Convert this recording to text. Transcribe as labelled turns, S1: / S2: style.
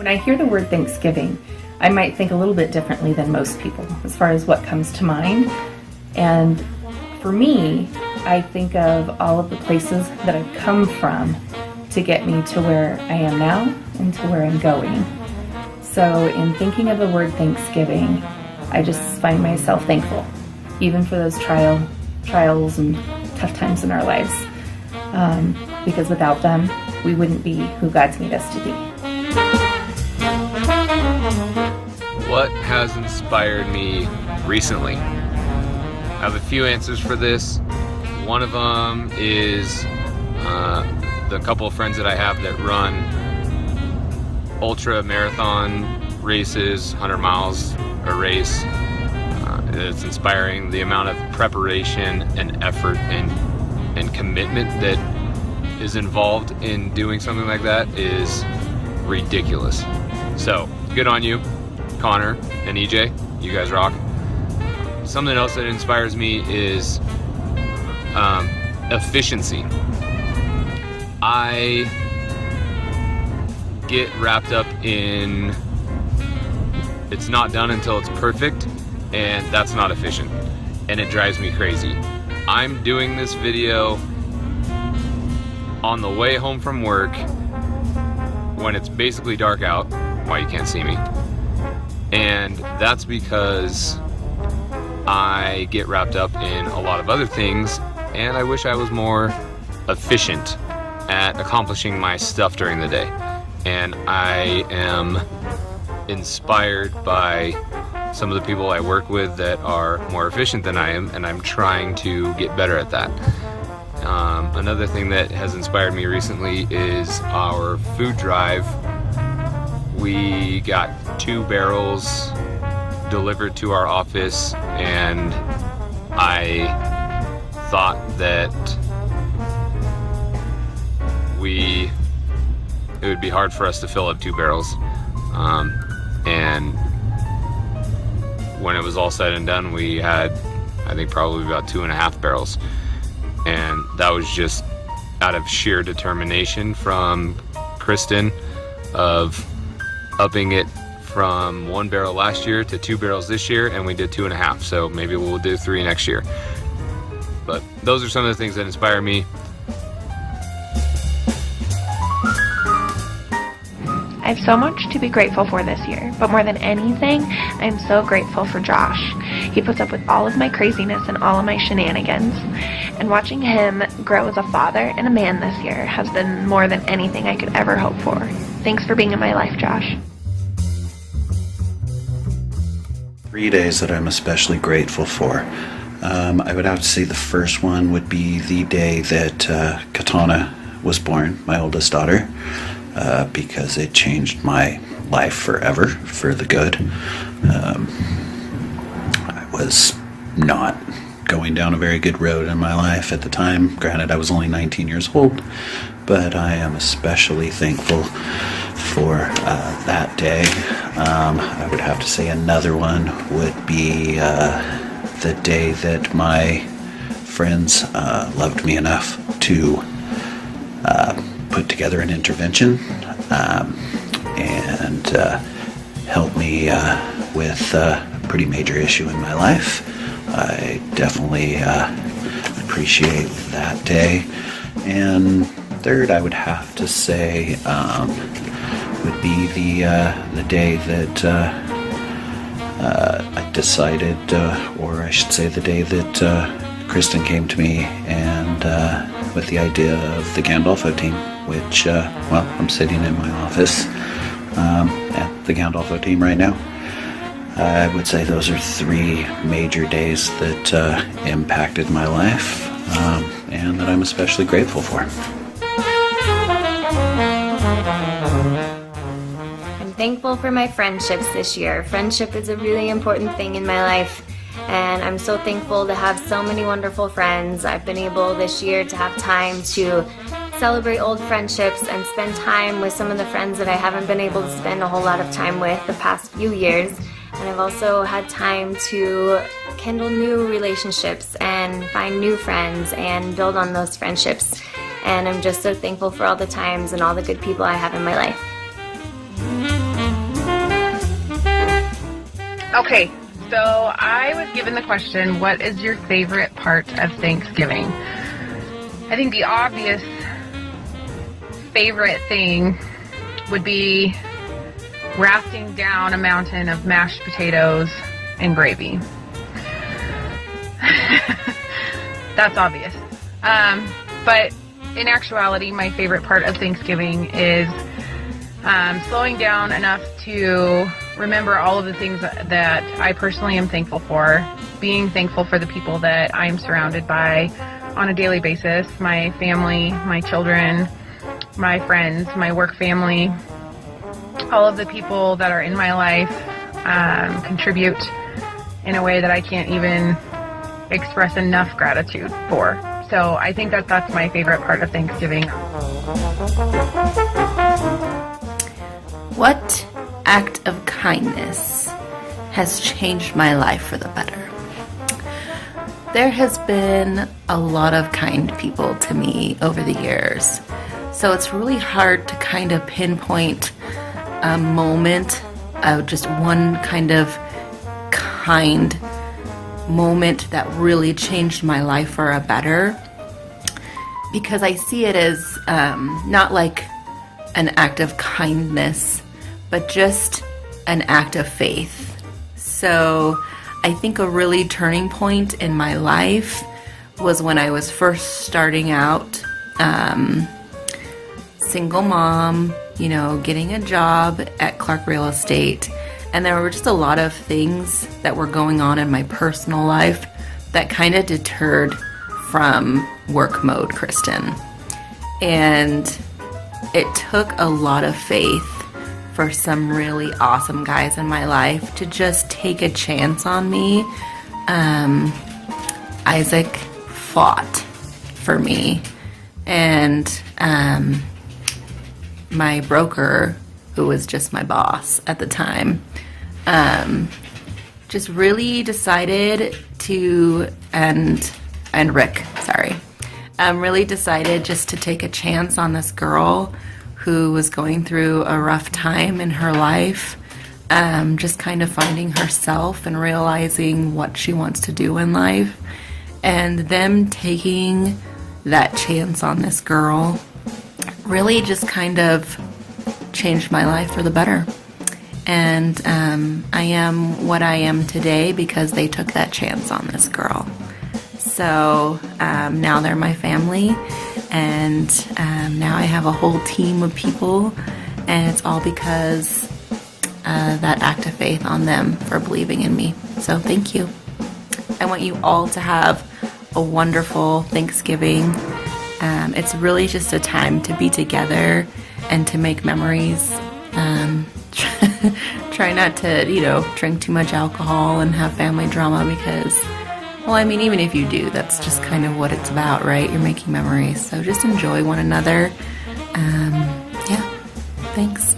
S1: When I hear the word Thanksgiving, I might think a little bit differently than most people as far as what comes to mind. And for me, I think of all of the places that I've come from to get me to where I am now and to where I'm going. So in thinking of the word Thanksgiving, I just find myself thankful, even for those trials and tough times in our lives, because without them, we wouldn't be who God's made us to be.
S2: What has inspired me recently? I have a few answers for this. One of them is the couple of friends that I have that run ultra marathon races, 100 miles a race. It's inspiring. The amount of preparation and effort and commitment that is involved in doing something like that is ridiculous. So, good on you, Connor and EJ. You guys rock. Something else that inspires me is efficiency. I get wrapped up in it's not done until it's perfect, and that's not efficient, and it drives me crazy. I'm doing this video on the way home from work when it's basically dark out, why you can't see me, and that's because I get wrapped up in a lot of other things, and I wish I was more efficient at accomplishing my stuff during the day. And I am inspired by some of the people I work with that are more efficient than I am, and I'm trying to get better at that. Another thing that has inspired me recently is our food drive. We got 2 barrels delivered to our office, and I thought that it would be hard for us to fill up 2 barrels, and when it was all said and done, we had, I think, probably about 2.5 barrels, and that was just out of sheer determination from Kristen of upping it from 1 barrel last year to 2 barrels this year, and we did 2.5, so maybe we'll do 3 next year. But those are some of the things that inspire me.
S3: I have so much to be grateful for this year, but more than anything, I'm so grateful for Josh. He puts up with all of my craziness and all of my shenanigans, and watching him grow as a father and a man this year has been more than anything I could ever hope for. Thanks for being in my life, Josh.
S4: 3 days that I'm especially grateful for. I would have to say the first one would be the day that Katana was born, my oldest daughter. Because it changed my life forever, for the good. I was not going down a very good road in my life at the time. Granted, I was only 19 years old, but I am especially thankful for that day. I would have to say another one would be the day that my friends loved me enough to put together an intervention and help me with a pretty major issue in my life. I definitely appreciate that day. And third, I would have to say would be the day that I decided, or I should say the day that Kristen came to me and with the idea of the Gandolfo team, which, well, I'm sitting in my office at the Gandolfo team right now. I would say those are 3 major days that impacted my life and that I'm especially grateful for.
S5: I'm thankful for my friendships this year. Friendship is a really important thing in my life, and I'm so thankful to have so many wonderful friends. I've been able this year to have time to celebrate old friendships and spend time with some of the friends that I haven't been able to spend a whole lot of time with the past few years. And I've also had time to kindle new relationships and find new friends and build on those friendships. And I'm just so thankful for all the times and all the good people I have in my life.
S6: Okay, so I was given the question, what is your favorite part of Thanksgiving? I think the obvious favorite thing would be rafting down a mountain of mashed potatoes and gravy. That's obvious. But in actuality, my favorite part of Thanksgiving is slowing down enough to remember all of the things that I personally am thankful for, being thankful for the people that I'm surrounded by on a daily basis, my family, my children, my friends, my work family, all of the people that are in my life contribute in a way that I can't even express enough gratitude for. So I think that that's my favorite part of Thanksgiving.
S7: What act of kindness has changed my life for the better? There has been a lot of kind people to me over the years, so it's really hard to kind of pinpoint a moment of just one kind of kind moment that really changed my life for a better, because I see it as not like an act of kindness, but just an act of faith. So I think a really turning point in my life was when I was first starting out, single mom, you know, getting a job at Clark Real Estate. And there were just a lot of things that were going on in my personal life that kind of deterred from work mode, Kristen. And it took a lot of faith for some really awesome guys in my life to just take a chance on me. Isaac fought for me, and my broker, who was just my boss at the time, just really decided to, and Rick, sorry, really decided just to take a chance on this girl who was going through a rough time in her life, just kind of finding herself and realizing what she wants to do in life. And them taking that chance on this girl really just kind of changed my life for the better. And I am what I am today because they took that chance on this girl. So now they're my family, and now I have a whole team of people, and it's all because that act of faith on them for believing in me. So thank you. I want you all to have a wonderful Thanksgiving. It's really just a time to be together and to make memories. Try not to, drink too much alcohol and have family drama because, well, I mean, even if you do, that's just kind of what it's about, right? You're making memories. So just enjoy one another. Yeah, thanks.